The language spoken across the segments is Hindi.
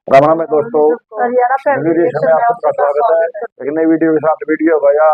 राम राम है दोस्तों, वीडियो में आप सबका स्वागत है। एक नई वीडियो के साथ वीडियो भैया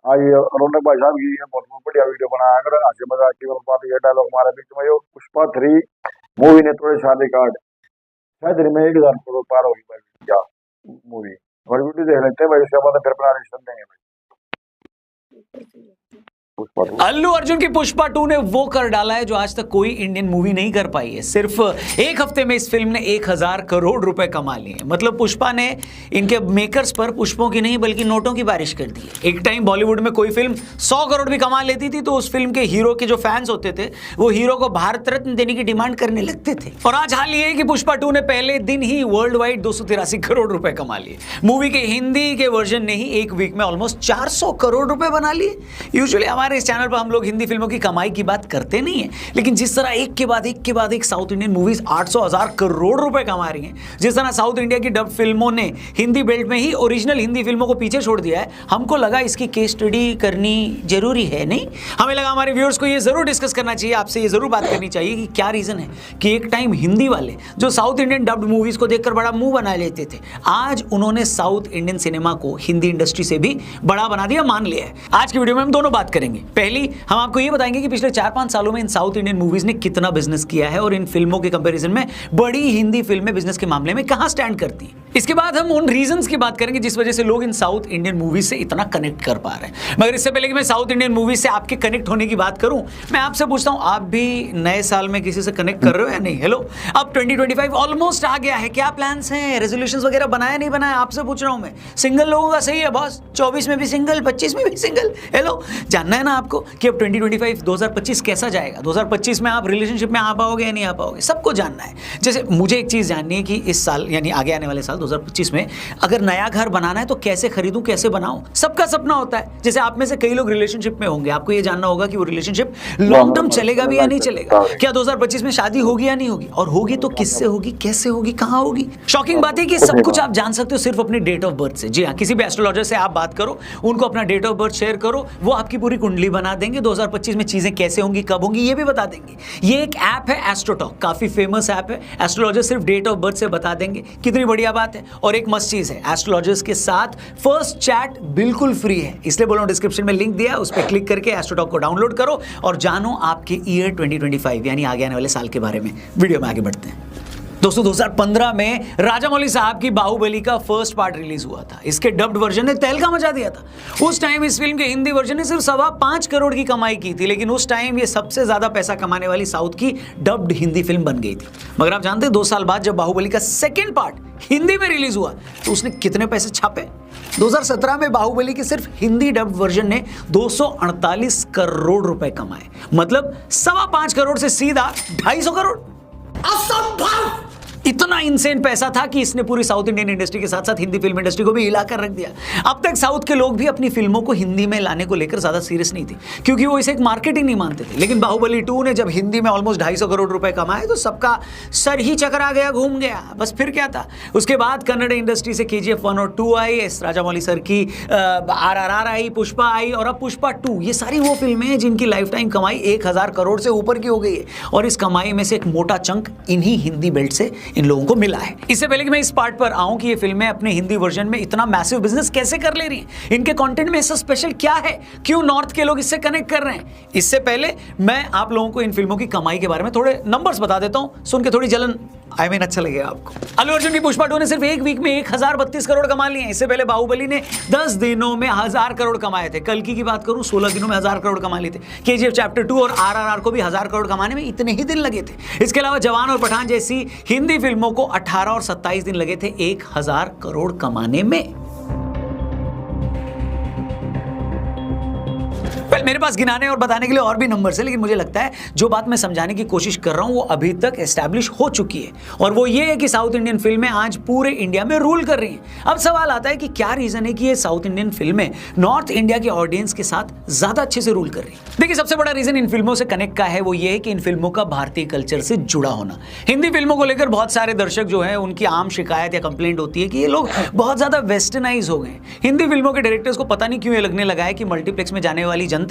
आज रौनक भाई साहब की बहुत बढ़िया वीडियो बनाया है। हंसी मजाक की बात ये डायलॉग हमारे बीच में, यो पुष्पा 3 मूवी ने तोड़े शादी कार्ड। शायद में 1000 करोड़ पार होगी भाई क्या मूवी। और वीडियो देख लेते हैं भाई, उसके बाद फिर अपना रिएक्शन देंगे भाई। अल्लू अर्जुन की पुष्पा 2 ने वो कर डाला है जो आज तक कोई इंडियन मूवी नहीं कर पाई है। सिर्फ एक हफ्ते में इस फिल्म ने 1000 करोड़ रुपए कमा लिए। मतलब पुष्पा ने इनके मेकर्स पर पुष्पों की नहीं बल्कि नोटों की बारिश कर दी है। एक टाइम बॉलीवुड में कोई फिल्म 100 करोड़ भी कमा लेती थी तो उस फिल्म के हीरो के जो फैंस होते थे वो हीरो को भारत रत्न देने की डिमांड करने लगते थे। और आज हाल ये है कि पुष्पा 2 ने पहले दिन ही वर्ल्ड वाइड 283 करोड़ रुपए कमा लिए। मूवी के हिंदी के वर्जन ने ही एक वीक में ऑलमोस्ट 400 करोड़ रुपए बना लिए। यूजुअली हमारे इस चैनल पर हम लोग हिंदी फिल्मों की कमाई की बात करते नहीं है, लेकिन जिस तरह एक के बाद एक साउथ इंडियन मूवीज 800,000 करोड़ रुपए कमा रही हैं, जिस तरह साउथ इंडिया की डब फिल्मों ने हिंदी बेल्ट में ही ओरिजिनल हिंदी फिल्मों को पीछे छोड़ दिया है, हमको लगा इसकी केस स्टडी करनी जरूरी है। नहीं, हमें लगा हमारे व्यूअर्स को ये जरूर डिस्कस करना चाहिए, आपसे ये जरूर बात करनी चाहिए कि क्या रीजन है कि एक टाइम हिंदी वाले जो साउथ इंडियन डब्ड मूवीज को देखकर बड़ा मुंह बना लेते थे, आज उन्होंने साउथ इंडियन सिनेमा को हिंदी इंडस्ट्री से भी बड़ा बना दिया, मान लिया है। आज की वीडियो में हम दोनों बात करेंगे। पहली हम आपको ये बताएंगे कि पिछले 4-5 सालों में इन साउथ इंडियन मूवीज ने कितना बिजनेस किया है और इन फिल्मों के कंपैरिजन में बड़ी हिंदी फिल्में बिजनेस के मामले में कहां स्टैंड करती हैं। इसके बाद हम उन रीजंस की बात करेंगे जिस वजह से लोग इन साउथ इंडियन मूवीज से इतना कनेक्ट कर पा रहे हैं। मगर इससे पहले कि मैं साउथ इंडियन मूवीज से आपके कनेक्ट होने की बात करूं, मैं आपसे पूछता हूं, आप भी नए साल में किसी से कनेक्ट कर रहे हो या नहीं? हेलो, अब 2025 ऑलमोस्ट आ गया है, क्या प्लान्स हैं, रेजोल्यूशंस वगैरह बनाया नहीं बनाया, आपसे पूछ रहा हूं मैं। सिंगल लोगों का सही है बॉस, 24 में भी सिंगल, 25 में भी सिंगल। हेलो, जानना है ना आपको कि अब 2025 कैसा जाएगा? 2025 में आप रिलेशनशिप में आ पाओगे या नहीं आ पाओगे, सबको जानना है। जैसे मुझे एक चीज जाननी है कि इस साल यानी आगे आने वाले साल 2025 में अगर नया घर बनाना है तो कैसे खरीदूं, कैसे बनाऊं? सबका सपना होता है। जैसे आप में से कई लोग रिलेशनशिप में होंगे, आपको ये जानना होगा कि वो रिलेशनशिप लॉन्ग टर्म चलेगा भी या नहीं चलेगा, क्या 2025 में शादी होगी या नहीं होगी, और होगी तो किससे होगी, कैसे होगी, कहां होगी। शॉकिंग बात है कि सब कुछ आप जान सकते हो सिर्फ अपने डेट ऑफ बर्थ से। जी हाँ, किसी भी एस्ट्रोलॉजर से आप बात करो, उनको अपना डेट ऑफ बर्थ शेयर करो, वो आपकी पूरी कुंडली बना देंगे। 2025 में चीजें कैसे होंगी, कब होंगी, ये भी बता देंगे। ये एक ऐप है एस्ट्रोटॉक, काफी फेमस ऐप है। एस्ट्रोलॉजर सिर्फ डेट ऑफ बर्थ से बता देंगे, कितनी बढ़िया बात है। और एक मस्त चीज है, एस्ट्रोलॉजर्स के साथ फर्स्ट चैट बिल्कुल फ्री है, इसलिए बोलो डिस्क्रिप्शन में लिंक दिया, उस पर क्लिक करके एस्ट्रोटॉक को डाउनलोड करो और जानो आपके ईयर 2025 यानी आगे आने वाले साल के बारे में। वीडियो में आगे बढ़ते हैं। दोस्तों, 2015 में राजामौली साहब की बाहुबली का फर्स्ट पार्ट रिलीज हुआ था। इसके डब्ड वर्जन ने तहलका मचा दिया था। उस टाइम इस फिल्म के हिंदी वर्जन ने सिर्फ 5.25 करोड़ की कमाई की थी, लेकिन उस टाइम ये सबसे ज्यादा पैसा कमाने वाली साउथ की डब्ड हिंदी फिल्म बन गई थी। मगर आप जानते हैं 2 साल बाद जब बाहुबली का सेकेंड पार्ट हिंदी में रिलीज हुआ तो उसने कितने पैसे छापे? 2017 में बाहुबली के सिर्फ हिंदी डब्ड वर्जन ने 248 करोड़ रुपए कमाए। मतलब 5.25 करोड़ से सीधा 250 करोड़। असंभव! इतना इंसेन पैसा था कि इसने पूरी साउथ इंडियन इंडस्ट्री के साथ साथ हिंदी फिल्म इंडस्ट्री को भी हिलाकर रख दिया। अब तक साउथ के लोग भी अपनी फिल्मों को हिंदी में लाने को लेकर ज्यादा सीरियस नहीं थे, क्योंकि वो इसे एक मार्केटिंग नहीं मानते थे। लेकिन बाहुबली 2 ने जब हिंदी में ऑलमोस्ट 250 करोड़ रुपए कमाए तो सबका सर ही चकरा गया, घूम गया। बस फिर क्या था, उसके बाद कन्नड़ इंडस्ट्री से KGF 1 और 2 आई, एस राजामौली सर की RRR आई, पुष्पा आई और अब पुष्पा 2। ये सारी वो फिल्में हैं जिनकी लाइफ टाइम कमाई 1000 करोड़ से ऊपर की हो गई है, और इस कमाई में से एक मोटा चंक इन्हीं हिंदी बेल्ट से इन लोगों को मिला है। इससे पहले कि मैं इस पार्ट पर आऊं कि ये फिल्में अपने हिंदी वर्जन में इतना मैसिव बिजनेस कैसे कर ले रही हैं, इनके कंटेंट में ऐसा स्पेशल क्या है, क्यों नॉर्थ के लोग इससे कनेक्ट कर रहे हैं, इससे पहले मैं आप लोगों को इन फिल्मों की कमाई के बारे में थोड़े नंबर्स बता देता हूं, सुन के थोड़ी जलन अच्छा लगेगा आपको। अल्लू अर्जुन की पुष्पा 2 ने सिर्फ एक वीक में 1032 करोड़ कमा लिए हैं। इससे पहले बाहुबली ने 10 दिनों में 1000 करोड़ कमाए थे। कल्कि की बात करूं, 16 दिनों में 1000 करोड़ कमा लिए थे। KGF चैप्टर 2 और RRR को भी 1000 करोड़ कमाने में इतने ही दिन लगे थे। इसके अलावा जवान और पठान जैसी हिंदी फिल्मों को 18 और 27 दिन लगे थे 1000 करोड़ कमाने में। मेरे पास गिनाने और बताने के लिए और भी नंबर्स है, लेकिन मुझे लगता है जो बात मैं समझाने की कोशिश कर रहा हूं वो अभी तक एस्टैब्लिश हो चुकी है, और वो ये है कि साउथ इंडियन फिल्में आज पूरे इंडिया में रूल कर रही हैं। अब सवाल आता है कि क्या रीजन है कि ये साउथ इंडियन फिल्में नॉर्थ इंडिया के ऑडियंस के साथ ज्यादा अच्छे से रूल कर रही है। देखिए, सबसे बड़ा रीजन इन फिल्मों से कनेक्ट का है वो ये है कि इन फिल्मों का भारतीय कल्चर से जुड़ा होना। हिंदी फिल्मों को लेकर बहुत सारे दर्शक जो है उनकी आम शिकायत या कंप्लेंट होती है कि ये लोग बहुत ज्यादा वेस्टर्नाइज हो गए। हिंदी फिल्मों के डायरेक्टर्स को पता नहीं क्यों ये लगने लगा है कि मल्टीप्लेक्स में जाने वाली जनता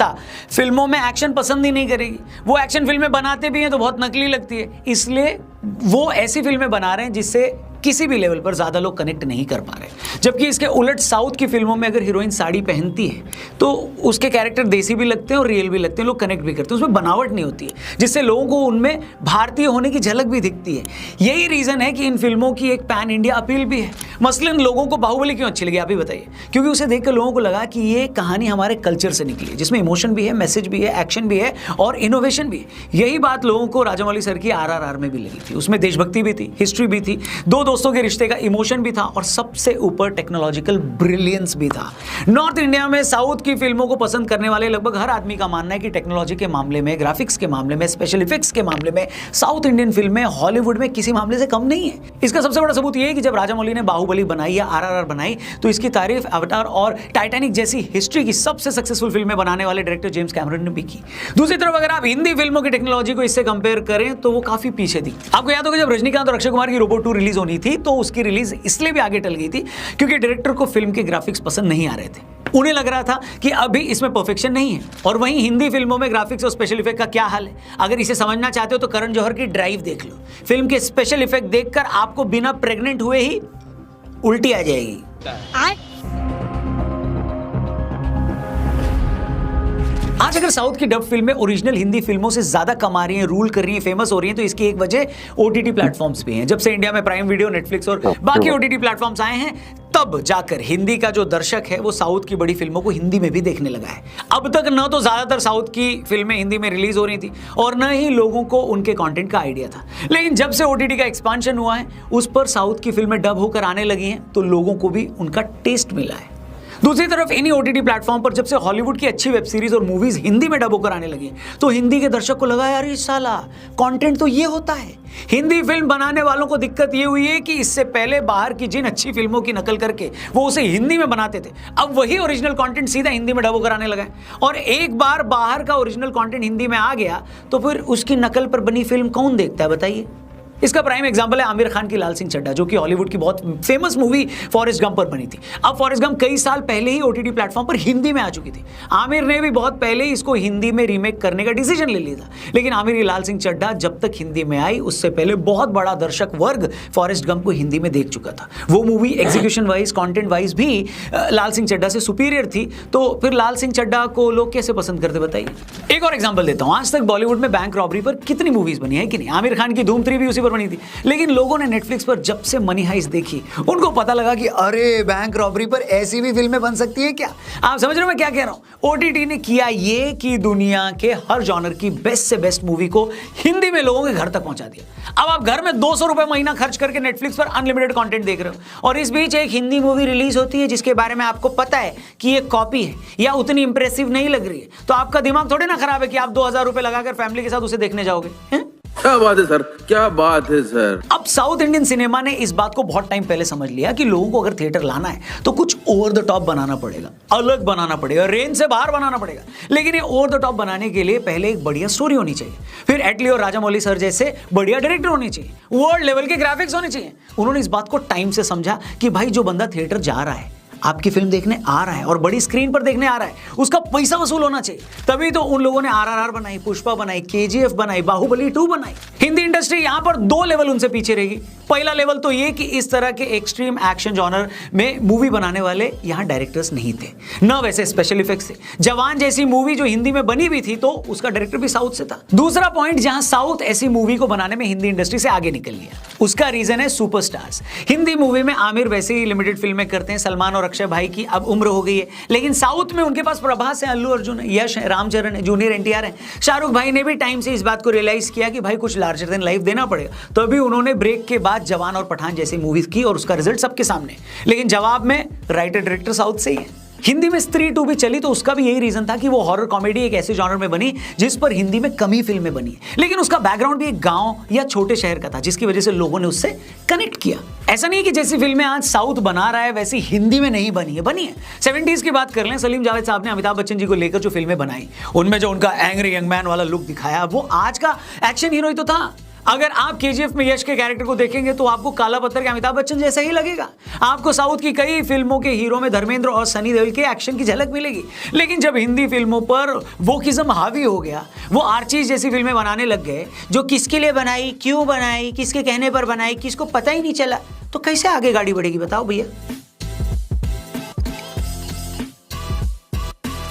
फिल्मों में एक्शन पसंद ही नहीं करेगी। वो एक्शन फिल्में बनाते भी हैं तो बहुत नकली लगती है, इसलिए वो ऐसी फिल्में बना रहे हैं जिससे किसी भी लेवल पर ज्यादा लोग कनेक्ट नहीं कर पा रहे। जबकि इसके उलट साउथ की फिल्मों में अगर हीरोइन साड़ी पहनती है तो उसके कैरेक्टर देसी भी लगते हैं और रियल भी लगते हैं, लोग कनेक्ट भी करते हैं, उसमें बनावट नहीं होती है, जिससे लोगों को उनमें भारतीय होने की झलक भी दिखती है। यही रीजन है कि इन फिल्मों की एक पैन इंडिया अपील भी है। मसलन लोगों को बाहुबली क्यों अच्छी लगी आप ही बताइए? क्योंकि उसे देखकर लोगों को लगा कि ये कहानी हमारे कल्चर से निकली है, जिसमें इमोशन भी है, मैसेज भी है, एक्शन भी है और इनोवेशन भी है। यही बात लोगों को राजामौली सर की RRR में भी लगी थी। उसमें देशभक्ति भी थी, हिस्ट्री भी थी, दो दोस्तों के रिश्ते का इमोशन भी था और सबसे ऊपर टेक्नोलॉजिकल ब्रिलियंस भी था। नॉर्थ इंडिया में साउथ की फिल्मों को पसंद करने वाले लगभग हर आदमी का मानना है कि टेक्नोलॉजी के मामले में, ग्राफिक्स के मामले में, स्पेशल इफेक्ट्स के मामले में साउथ इंडियन फिल्में हॉलीवुड में किसी मामले से कम नहीं है। इसका सबसे बड़ा सबूत यह है कि जब राजामौली ने बाहुबली बनाई या RRR बनाई तो इसकी तारीफ अवतार और टाइटैनिक जैसी हिस्ट्री की सबसे सक्सेसफुल फिल्में बनाने वाले डायरेक्टर जेम्स कैमरन ने भी की। दूसरी तरफ अगर आप हिंदी फिल्मों की टेक्नोलॉजी को इससे कंपेयर करें तो वो काफी पीछे थी। आपको याद होगा जब रजनीकांत और अक्षय कुमार की रोबोट 2 रिलीज होनी थी तो उसकी रिलीज इसलिए भी आगे टल गई थी क्योंकि डायरेक्टर को फिल्म के ग्राफिक्स पसंद नहीं आ रहे थे। उन्हें लग रहा था कि अभी इसमें परफेक्शन नहीं है। और वहीं हिंदी फिल्मों में ग्राफिक्स और स्पेशल इफेक्ट का क्या हाल है? अगर इसे समझना चाहते हो तो करण जौहर की ड्राइव देख लो। फिल्म के स्पेशल इफेक्ट देखकर आपको बिना प्रेग्नेंट हुए ही उल्टी आ जाएगी। आज अगर साउथ की डब फिल्में ओरिजिनल हिंदी फिल्मों से ज्यादा कमा रही हैं, रूल कर रही हैं, फेमस हो रही हैं तो इसकी एक वजह OTT प्लेटफॉर्म्स भी हैं। जब से इंडिया में प्राइम वीडियो, नेटफ्लिक्स और बाकी OTT प्लेटफॉर्म्स आए हैं तब जाकर हिंदी का जो दर्शक है वो साउथ की बड़ी फिल्मों को हिंदी में भी देखने लगा है। अब तक न तो ज्यादातर साउथ की फिल्में हिंदी में रिलीज हो रही थी और न ही लोगों को उनके कंटेंट का आइडिया था। लेकिन जब से OTT का एक्सपांशन हुआ है उस पर साउथ की फिल्में डब होकर आने लगी हैं तो लोगों को भी उनका टेस्ट मिला है। दूसरी तरफ इन्हीं OTT प्लेटफॉर्म पर जब से हॉलीवुड की अच्छी वेब सीरीज और मूवीज हिंदी में डब होकर आने लगी तो हिंदी के दर्शक को लगा यार ये साला कंटेंट तो ये होता है। हिंदी फिल्म बनाने वालों को दिक्कत ये हुई है कि इससे पहले बाहर की जिन अच्छी फिल्मों की नकल करके वो उसे हिंदी में बनाते थे, अब वही ओरिजिनल कंटेंट सीधा हिंदी में डब होकर आने लगा है। और एक बार बाहर का ओरिजिनल कंटेंट हिंदी में आ गया तो फिर उसकी नकल पर बनी फिल्म कौन देखता है बताइए? इसका प्राइम एग्जांपल है आमिर खान की लाल सिंह चड्ढा, जो कि हॉलीवुड की बहुत फेमस मूवी फॉरेस्ट गंप पर बनी थी। अब फॉरेस्ट गंप कई साल पहले ही OTT प्लेटफॉर्म पर हिंदी में आ चुकी थी। आमिर ने भी बहुत पहले ही इसको हिंदी में रीमेक करने का डिसीजन ले लिया था। लेकिन आमिर की लाल सिंह चड्ढा जब तक हिंदी में आई उससे पहले बहुत बड़ा दर्शक वर्ग फॉरेस्ट गंप को हिंदी में देख चुका था। वो movie execution wise, content wise भी लाल सिंह चड्ढा से सुपीरियर थी। तो फिर लाल सिंह चड्ढा को लोग कैसे पसंद करते बताइए? एक और एग्जाम्पल देता हूँ। आज तक बॉलीवुड में बैंक रॉबरी पर कितनी मूवीज बनी है कि नहीं? आमिर खान की धूम 3 भी उसी पर बनी थी। लेकिन लोगों ने नेटफ्लिक्स पर जब से मनी हाइस्ट देखी उनको पता लगा कि अरे बैंक रॉबरी पर ऐसी भी फिल्में बन सकती है क्या? आप समझ रहे हो मैं क्या कह रहा हूं? OTT ने किया ये कि दुनिया के हर जॉनर की बेस्ट से बेस्ट मूवी को हिंदी में लोगों के घर तक पहुंचा दिया। अब आप घर में 200 रुपए महीना खर्च करके नेटफ्लिक्स पर अनलिमिटेड कंटेंट देख रहे हो और इस बीच एक हिंदी मूवी रिलीज होती है जिसके बारे में आपको पता है कि ये कॉपी है या उतनी इंप्रेसिव नहीं लग रही है, तो आपका दिमाग थोड़े ना खराब है कि आप 2000 रुपए लगाकर फैमिली के साथ उसे देखने जाओगे हैं? क्या बात है सर, क्या बात है सर। अब साउथ इंडियन सिनेमा ने इस बात को बहुत टाइम पहले समझ लिया कि लोगों को अगर थिएटर लाना है तो कुछ ओवर द टॉप बनाना पड़ेगा, अलग बनाना पड़ेगा, रेंज से बाहर बनाना पड़ेगा। लेकिन ये ओवर द टॉप बनाने के लिए पहले एक बढ़िया स्टोरी होनी चाहिए, फिर एटली और राजामौली सर जैसे बढ़िया डायरेक्टर होने चाहिए, वर्ल्ड लेवल के ग्राफिक्स होने चाहिए। उन्होंने इस बात को टाइम से समझा कि भाई जो बंदा थिएटर जा रहा है, आपकी फिल्म देखने आ रहा है और बड़ी स्क्रीन पर देखने आ रहा है, उसका पैसा वसूल होना चाहिए। तभी तो उन लोगों ने RRR बनाई, पुष्पा बनाई, KGF बनाई, बाहुबली 2 बनाई। हिंदी इंडस्ट्री यहां पर 2 लेवल उनसे पीछे रहेगी। पहला लेवल तो ये कि इस तरह के एक्सट्रीम एक्शन जॉनर में मूवी बनाने वाले यहां डायरेक्टर्स नहीं थे, न वैसे स्पेशल इफेक्ट्स थे। जवान जैसी मूवी जो हिंदी में बनी भी थी तो उसका डायरेक्टर भी साउथ से था। दूसरा पॉइंट, जहां साउथ ऐसी मूवी को बनाने में हिंदी इंडस्ट्री से आगे निकल लिया, उसका रीजन है सुपरस्टार्स। हिंदी मूवी में आमिर वैसे ही लिमिटेड फिल्में करते हैं, सलमान और अक्षय भाई की अब उम्र हो गई है, लेकिन साउथ में उनके पास प्रभास है, अल्लू अर्जुन है, यश है, रामचरण है, जूनियर NTR है। शाहरुख भाई ने भी टाइम से इस बात को रियलाइज किया कि भाई कुछ लार्जर देन लाइफ देना पड़ेगा, तभी उन्होंने ब्रेक के बाद जवान और पठान जैसी मूवीज की और उसका रिजल्ट सबके सामने। लेकिन जवाब में राइटर डायरेक्टर साउथ से ही है। हिंदी में स्त्री 2 भी चली तो उसका भी यही रीजन था कि वो हॉरर कॉमेडी एक ऐसे जॉनर में बनी जिस पर हिंदी में कम ही फिल्में बनी, लेकिन उसका बैकग्राउंड भी एक गांव या छोटे शहर का था जिसकी वजह से लोगों ने उससे कनेक्ट किया। ऐसा नहीं कि जैसी फिल्में आज साउथ बना रहा है वैसी हिंदी में नहीं बनी है, बनी है। 70s की बात कर लें, सलीम जावेद साहब ने अमिताभ बच्चन जी को लेकर जो फिल्में बनाई, उनमें जो उनका एंग्री यंग मैन वाला लुक दिखाया वो आज का एक्शन हीरो ही तो था। अगर आप केजीएफ में यश के कैरेक्टर को देखेंगे तो आपको काला पत्थर के अमिताभ बच्चन जैसा ही लगेगा। आपको साउथ की कई फिल्मों के हीरो में धर्मेंद्र और सनी देओल के एक्शन की झलक मिलेगी। लेकिन जब हिंदी फिल्मों पर वोकिज्म हावी हो गया, वो आर्चीज जैसी फिल्में बनाने लग गए जो किसके लिए बनाई, क्यों बनाई, किसके कहने पर बनाई, किसको पता ही नहीं चला, तो कैसे आगे गाड़ी बढ़ेगी बताओ भैया।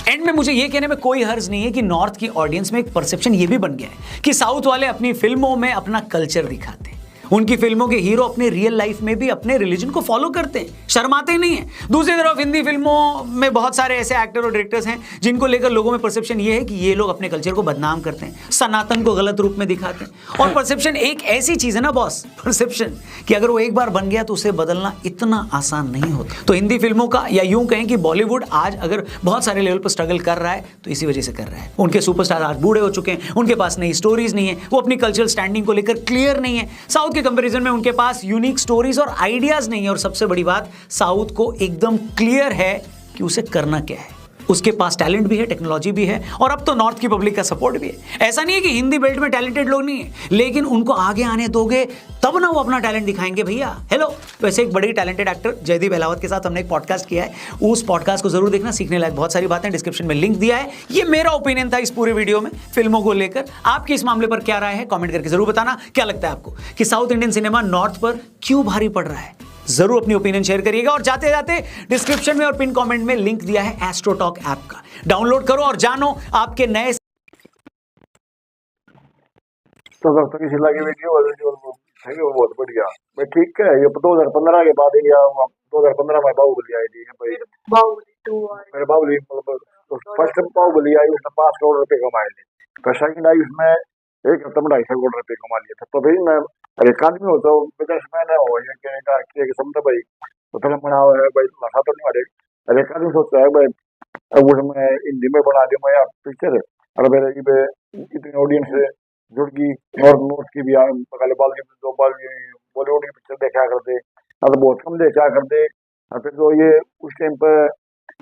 एंड में मुझे ये कहने में कोई हर्ज नहीं है कि नॉर्थ की ऑडियंस में एक परसेप्शन ये भी बन गया है कि साउथ वाले अपनी फिल्मों में अपना कल्चर दिखाते हैं। उनकी फिल्मों के हीरो अपने रियल लाइफ में भी अपने रिलीजन को फॉलो करते हैं, शर्माते नहीं है। दूसरी तरफ हिंदी फिल्मों में बहुत सारे ऐसे एक्टर और डायरेक्टर्स हैं जिनको लेकर लोगों में परसेप्शन ये है कि ये लोग अपने कल्चर को बदनाम करते हैं, सनातन को गलत रूप में दिखाते हैं। और परसेप्शन एक ऐसी चीज है ना बॉस, परसेप्शन, कि अगर वो एक बार बन गया तो उसे बदलना इतना आसान नहीं होता। तो हिंदी फिल्मों का, या यूं कहें कि बॉलीवुड आज अगर बहुत सारे लेवल पर स्ट्रगल कर रहा है तो इसी वजह से कर रहा है। उनके सुपरस्टार आज बूढ़े हो चुके हैं, उनके पास नई स्टोरीज नहीं है, वो अपनी कल्चरल स्टैंडिंग को लेकर क्लियर नहीं है। साउथ के कंपैरिजन में उनके पास यूनिक स्टोरीज और आइडियाज नहीं है। और सबसे बड़ी बात, साउथ को एकदम क्लियर है कि उसे करना क्या है। उसके पास टैलेंट भी है, टेक्नोलॉजी भी है, और अब तो नॉर्थ की पब्लिक का सपोर्ट भी है। ऐसा नहीं है कि हिंदी बेल्ट में टैलेंटेड लोग नहीं है, लेकिन उनको आगे आने दोगे तब ना वो अपना टैलेंट दिखाएंगे भैया। हेलो, वैसे एक बड़ी टैलेंटेड एक्टर जयदीप अहलावत के साथ हमने एक पॉडकास्ट किया है, उस पॉडकास्ट को जरूर देखना, सीखने लायक बहुत सारी बातें, डिस्क्रिप्शन में लिंक दिया है। ये मेरा ओपिनियन था इस पूरे वीडियो में फिल्मों को लेकर। आपकी इस मामले पर क्या राय है, कमेंट करके जरूर बताना। क्या लगता है आपको कि साउथ इंडियन सिनेमा नॉर्थ पर क्यों भारी पड़ रहा है? जरूर अपनी ओपिनियन शेयर करिएगा। और जाते जाते डिस्क्रिप्शन में और पिन कमेंट में लिंक दिया है एस्ट्रोटॉक ऐप का, डाउनलोड करो और जानो आपके नए। तो दोस्तों की सिला की वीडियो है वो बहुत बढ़िया भाई, ठीक है। ये 2015 के बाद या 2015 में बाहुबली आई थी भाई, बाहुबली 2 आई। मेरे बाहुबली मतलब फर्स्ट बाहुबली आई, उसने 5 करोड़ रुपए कमाए थे। फिर सेकंड आई, उसमें एक हफ्ते में 250 करोड़ रुपए कमा लिए थे। तो भाई मैं एक आदमी होता हूँ, बिजनेसमैन है हो या कि समझता भाई तो फिल्म बना हुआ है भाई, नशा तो नहीं मारे। अरे एक आदमी सोचता है भाई अब उसमें हिंदी में बना दूं मैं पिक्चर, और मेरे इतनी ऑडियंस जुड़ गई। नॉर्थ की भी पहले बॉलीवुड की पिक्चर देखा करते, अब तो बहुत कम देखा करते। और फिर तो ये उस टाइम पे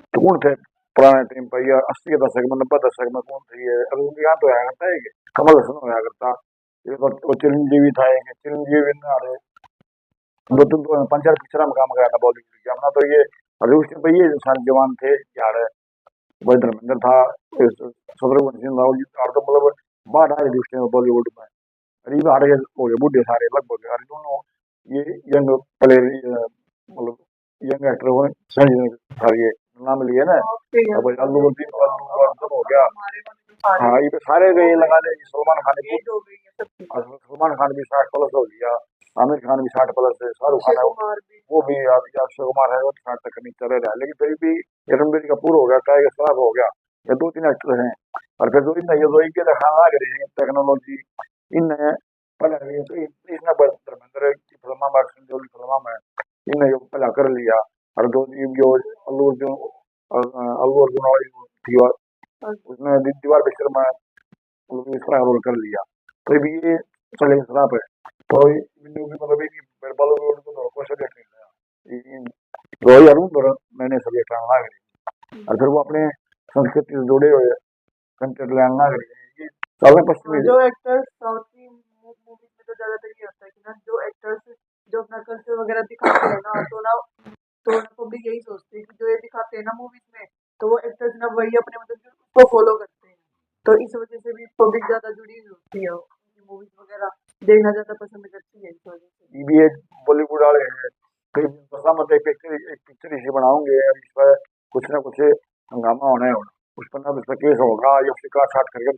तो कौन थे पुराने टाइम पर, या 80 के दशक में, 90 दशक में कौन थे ये? अब उनके यहाँ तो आया करता है कि कमल हसन होया करता, वो चिरंजीवी था, चिरंजीवी ना रहे दो 5-4 पिक्चर में काम कराया था बॉलीवुड की। अपना तो ये अभी उस टाइम पे ये सारे जवान थे यार, वही धर्मेंद्र था, शत्रुघ्न सिंह राव जी, और तो मतलब बाढ़ आ रही थी उस टाइम बॉलीवुड में। अरे हार गए हो गए बूढ़े सारे लगभग, अरे दोनों ये यंग प्लेयर मतलब यंग एक्टर हुए सारे, ये नाम लिए ना। अब अल्लू अर्जुन हो गया, हाँ ये सारे गए लगा ले। सलमान खान भी 60+ हो गया, आमिर खान भी 60+ है, शाहरुख खान है वो भी, अक्षय कुमार है वो 60 तक नहीं चले रहा है। लेकिन फिर भी रणबीर कपूर हो गया, टाइगर श्रॉफ हो गया, ये 2-3 एक्टर हैं। और फिर जो इन ये जो इनके दिखाना लग रही है टेक्नोलॉजी इन पहले तो इसने धर्मेंद्र की फिल्म में, एक्शन जो फिल्म में इनने पहला कर लिया। और जो अल्लू अर्जुन वाली थी उसने दीवार पिक्चर में इस तरह रोल कर लिया, तो भी ये चले खराब है। तो मतलब बॉलीवुड को कोई सब्जेक्ट नहीं है, रोई अरुण मैंने सब्जेक्ट लाना लग, और फिर वो अपने संस्कृति से जुड़े हुए कंटेंट लाना लग। साउथ पश्चिमी जो एक्टर्स साउथ की मूवीज में तो ज्यादातर ये होता है कि ना, जो एक्टर्स जो अपना कल्चर वगैरह दिखाते हैं ना, तो पब्लिक यही सोचती है कि जो ये दिखाते हैं ना मूवीज में, तो वो एक्टर्स ना वही अपने मतलब उसको फॉलो करते हैं। तो इस वजह से भी पब्लिक ज्यादा जुड़ी होती है, मूवीज वगैरह देखना ज्यादा पसंद करती है। इस वजह से भी बॉलीवुड वाले हैं, कई मतलब एक पिक्चर इसी बनाओगे और इस पर कुछ ना कुछ हंगामा होना है, उस पर ना उस पर केस होगा या उसके काट छाट करके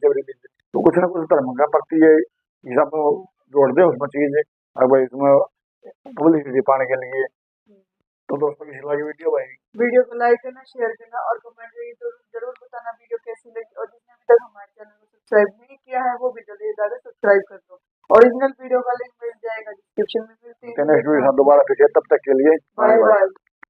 तो कुछ ना कुछ धर्म का प्रति है सब जोड़ दे उसमें चीज। अब इसमें पब्लिसिटी पाने के लिए तो दोस्तों की लगी वीडियो को लाइक करना, शेयर करना और कमेंट में जरूर बताना वीडियो कैसी लगी। और जिसने अभी तक हमारे चैनल को सब्सक्राइब नहीं किया है वो भी जल्दी से सब्सक्राइब कर दो। ओरिजिनल वीडियो का लिंक मिल जाएगा डिस्क्रिप्शन में। मिलते हैं नेक्स्ट वीडियो दोबारा फिर, तब तक के लिए बाय बाय।